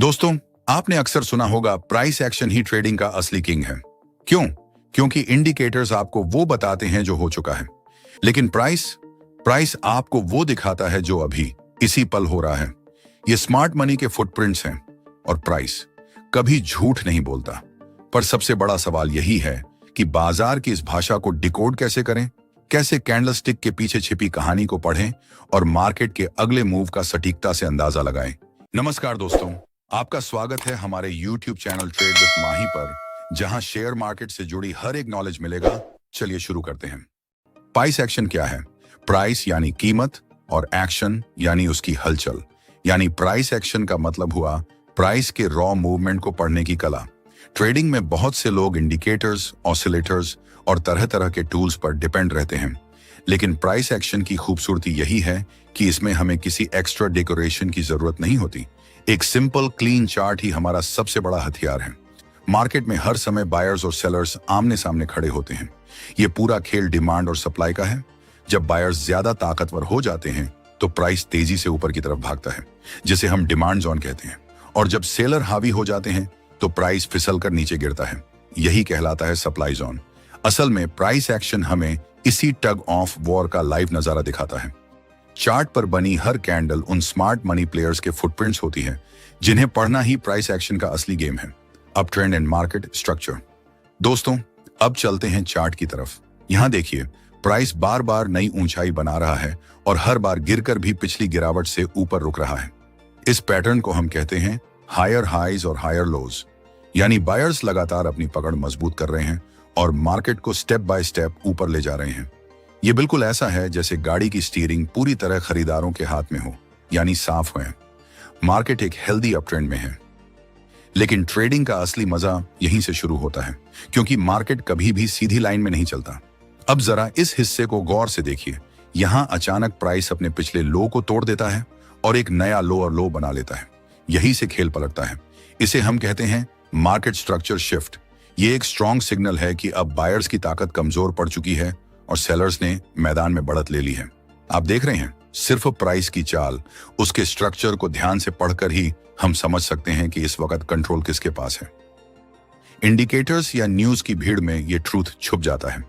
दोस्तों, आपने अक्सर सुना होगा प्राइस एक्शन ही ट्रेडिंग का असली किंग है। क्यों? क्योंकि इंडिकेटर्स आपको वो बताते हैं जो हो चुका है, लेकिन प्राइस आपको वो दिखाता है जो अभी इसी पल हो रहा है। ये स्मार्ट मनी के फुटप्रिंट्स हैं और प्राइस कभी झूठ नहीं बोलता। पर सबसे बड़ा सवाल यही है कि बाजार की इस भाषा को डिकोड कैसे करें, कैसे कैंडलस्टिक के पीछे छिपी कहानी को पढ़ें और मार्केट के अगले मूव का सटीकता से अंदाजा लगाएं। नमस्कार दोस्तों, आपका स्वागत है हमारे YouTube चैनल ट्रेड विद माही पर, जहां शेयर मार्केट से जुड़ी हर एक नॉलेज मिलेगा। चलिए शुरू करते हैं। प्राइस एक्शन क्या है? प्राइस यानी कीमत और एक्शन यानी उसकी हलचल। यानी प्राइस एक्शन का मतलब हुआ प्राइस के रॉ मूवमेंट को पढ़ने की कला। ट्रेडिंग में बहुत से लोग इंडिकेटर्स, ऑसिलेटर्स और तरह तरह के टूल्स पर डिपेंड रहते हैं, लेकिन प्राइस एक्शन की खूबसूरती यही है कि इसमें हमें किसी एक्स्ट्रा डेकोरेशन की जरूरत नहीं होती। एक सिंपल क्लीन चार्ट ही हमारा सबसे बड़ा हथियार है। मार्केट में हर समय बायर्स और सेलर्स आमने सामने खड़े होते हैं। ये पूरा खेल डिमांड और सप्लाई का है। जब बायर्स ज्यादा ताकतवर हो जाते हैं तो प्राइस तेजी से ऊपर की तरफ भागता है, जिसे हम डिमांड जोन कहते हैं, और जब सेलर हावी हो जाते हैं तो प्राइस फिसल कर नीचे गिरता है। यही कहलाता है सप्लाई जोन। असल में प्राइस एक्शन हमें इसी टग ऑफ वॉर का लाइव नजारा दिखाता है। चार्ट पर बनी हर कैंडल उन स्मार्ट मनी प्लेयर्स के फुटप्रिंट्स होती है, जिन्हें पढ़ना ही प्राइस एक्शन का असली गेम है। अब ट्रेंड एंड मार्केट स्ट्रक्चर। दोस्तों, अब चलते हैं चार्ट की तरफ। यहां देखिए, प्राइस बार बार नई ऊंचाई बना रहा है और हर बार गिरकर भी पिछली गिरावट से ऊपर रुक रहा है। इस पैटर्न को हम कहते हैं हायर हाइज और हायर लोज। यानी बायर्स लगातार अपनी पकड़ मजबूत कर रहे हैं और मार्केट को स्टेप बाय स्टेप ऊपर ले जा रहे हैं। ये बिल्कुल ऐसा है जैसे गाड़ी की स्टीयरिंग पूरी तरह खरीदारों के हाथ में हो, यानी साफ है। मार्केट एक हेल्दी अपट्रेंड में है। लेकिन ट्रेडिंग का असली मजा यहीं से शुरू होता है, क्योंकि मार्केट कभी भी सीधी लाइन में नहीं चलता। अब जरा इस हिस्से को गौर से देखिए। यहां अचानक प्राइस अपने पिछले लो को तोड़ देता है और एक नया लोअर लो बना लेता है। यही से खेल पलटता है। इसे हम कहते हैं मार्केट स्ट्रक्चर शिफ्ट। ये एक स्ट्रॉन्ग सिग्नल है कि अब बायर्स की ताकत कमजोर पड़ चुकी है और सेलर्स ने मैदान में बढ़त ले ली है। आप देख रहे हैं, सिर्फ प्राइस की चाल, उसके स्ट्रक्चर को ध्यान से पढ़कर ही हम समझ सकते हैं कि इस वक्त कंट्रोल किसके पास है। इंडिकेटर्स या न्यूज की भीड़ में ये ट्रूथ छुप जाता है,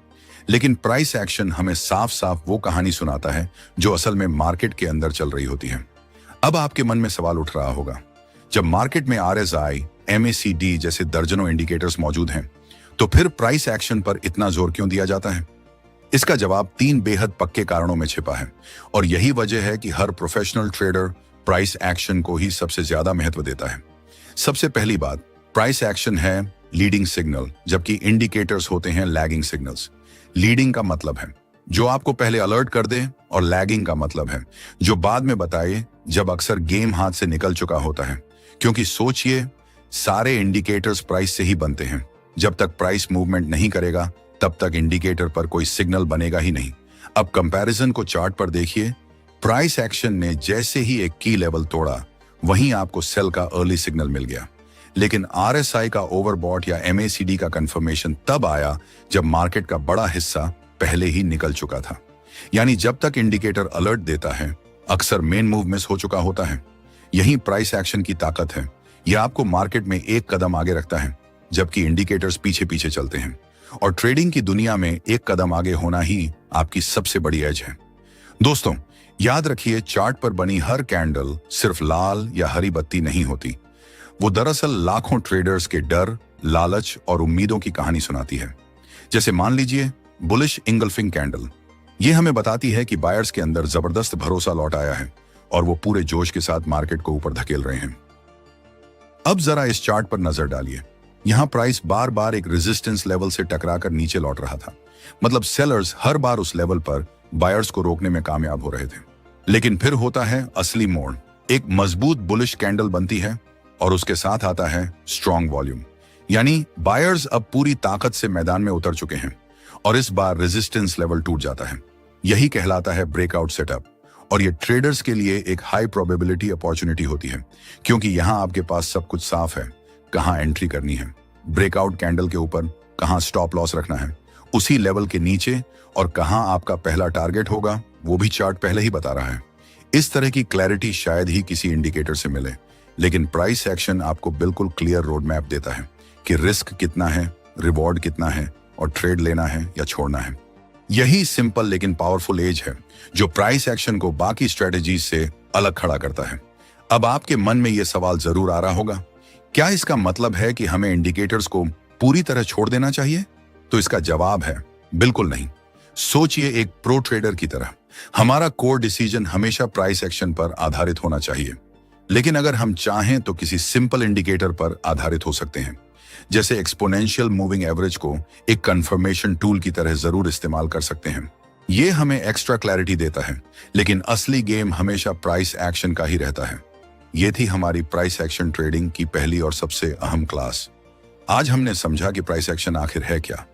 लेकिन प्राइस एक्शन हमें साफ साफ वो कहानी सुनाता है जो असल में मार्केट के अंदर चल रही होती है। अब आपके मन में सवाल उठ रहा होगा, जब मार्केट में RSI, MACD जैसे दर्जनों इंडिकेटर्स मौजूद हैं, तो फिर प्राइस एक्शन पर इतना जोर क्यों दिया जाता है? इसका जवाब 3 बेहद पक्के कारणों में छिपा है, और यही वजह है कि हर प्रोफेशनल ट्रेडर प्राइस एक्शन को ही सबसे ज्यादा महत्व देता है। सबसे पहली बात, प्राइस एक्शन है लीडिंग सिग्नल, जबकि इंडिकेटर्स होते हैं लैगिंग सिग्नल्स। लीडिंग का मतलब है जो आपको पहले अलर्ट कर दे, और लैगिंग का मतलब है जो बाद में बताए, जब अक्सर गेम हाथ से निकल चुका होता है। क्योंकि सोचिए, सारे इंडिकेटर्स प्राइस से ही बनते हैं। जब तक प्राइस मूवमेंट नहीं करेगा तब तक इंडिकेटर पर कोई सिग्नल बनेगा ही नहीं। अब कंपैरिजन को चार्ट पर देखिए। प्राइस एक्शन ने जैसे ही एक की लेवल तोड़ा, वहीं आपको सेल का अर्ली सिग्नल मिल गया। लेकिन RSI का ओवरबॉट या MACD का कंफर्मेशन तब आया जब मार्केट का बड़ा हिस्सा पहले ही निकल चुका था। यानी जब तक इंडिकेटर अलर्ट देता है, अक्सर मेन मूव मिस हो चुका होता है। यही प्राइस एक्शन की ताकत है। यह आपको मार्केट में एक कदम आगे रखता है, जबकि इंडिकेटर्स पीछे पीछे चलते हैं। और ट्रेडिंग की दुनिया में एक कदम आगे होना ही आपकी सबसे बड़ी एज है। दोस्तों, याद रखिए, चार्ट पर बनी हर कैंडल सिर्फ लाल या हरी बत्ती नहीं होती। वो दरअसल लाखों ट्रेडर्स के डर, लालच और उम्मीदों की कहानी सुनाती है। जैसे मान लीजिए बुलिश इंगल्फिंग कैंडल। ये हमें बताती है कि बायर्स के अंदर जबरदस्त भरोसा लौट आया है और वो पूरे जोश के साथ मार्केट को ऊपर धकेल रहे हैं। अब जरा इस चार्ट पर नजर डालिए। यहां प्राइस बार बार एक रेजिस्टेंस लेवल से टकराकर नीचे लौट रहा था। मतलब सेलर्स हर बार उस लेवल पर बायर्स को रोकने में कामयाब हो रहे थे। लेकिन फिर होता है असली मोड़। एक मजबूत बुलिश कैंडल बनती है और उसके साथ आता है स्ट्रॉन्ग वॉल्यूम। यानी बायर्स अब पूरी ताकत से मैदान में उतर चुके हैं और इस बार रेजिस्टेंस लेवल टूट जाता है। यही कहलाता है ब्रेकआउट सेटअप। और ये ट्रेडर्स के लिए एक हाई प्रोबेबिलिटी अपॉर्चुनिटी होती है, क्योंकि यहां आपके पास सब कुछ साफ है। कहां एंट्री करनी है, ब्रेकआउट कैंडल के ऊपर, कहां स्टॉप लॉस रखना है, उसी लेवल के नीचे, और कहां आपका पहला टारगेट होगा, वो भी चार्ट पहले ही बता रहा है। इस तरह की क्लैरिटी शायद ही किसी इंडिकेटर से मिले। लेकिन प्राइस एक्शन आपको बिल्कुल क्लियर रोड मैप देता है कि रिस्क कितना है, रिवॉर्ड कितना है और ट्रेड लेना है या छोड़ना है। यही सिंपल लेकिन पावरफुल एज है जो प्राइस एक्शन को बाकी स्ट्रेटेजीज से अलग खड़ा करता है। अब आपके मन में यह सवाल जरूर आ रहा होगा, क्या इसका मतलब है कि हमें इंडिकेटर्स को पूरी तरह छोड़ देना चाहिए? तो इसका जवाब है बिल्कुल नहीं। सोचिए एक प्रो ट्रेडर की तरह, हमारा कोर डिसीजन हमेशा प्राइस एक्शन पर आधारित होना चाहिए, लेकिन अगर हम चाहें तो किसी सिंपल इंडिकेटर पर आधारित हो सकते हैं। जैसे एक्सपोनेंशियल मूविंग एवरेज को एक कंफर्मेशन टूल की तरह जरूर इस्तेमाल कर सकते हैं। यह हमें एक्स्ट्रा क्लैरिटी देता है, लेकिन असली गेम हमेशा प्राइस एक्शन का ही रहता है। यह थी हमारी प्राइस एक्शन ट्रेडिंग की पहली और सबसे अहम क्लास। आज हमने समझा कि प्राइस एक्शन आखिर है क्या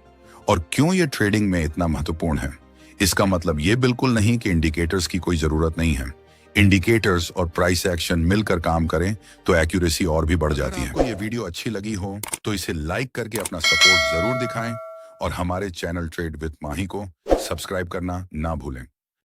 और क्यों यह ट्रेडिंग में इतना महत्वपूर्ण है। इसका मतलब यह बिल्कुल नहीं कि इंडिकेटर्स की कोई जरूरत नहीं है। इंडिकेटर्स और प्राइस एक्शन मिलकर काम करें तो एक्यूरेसी और भी बढ़ जाती है। अगर आपको ये वीडियो अच्छी लगी हो तो इसे लाइक करके अपना सपोर्ट जरूर दिखाएं और हमारे चैनल ट्रेड विद माही को सब्सक्राइब करना ना भूलें।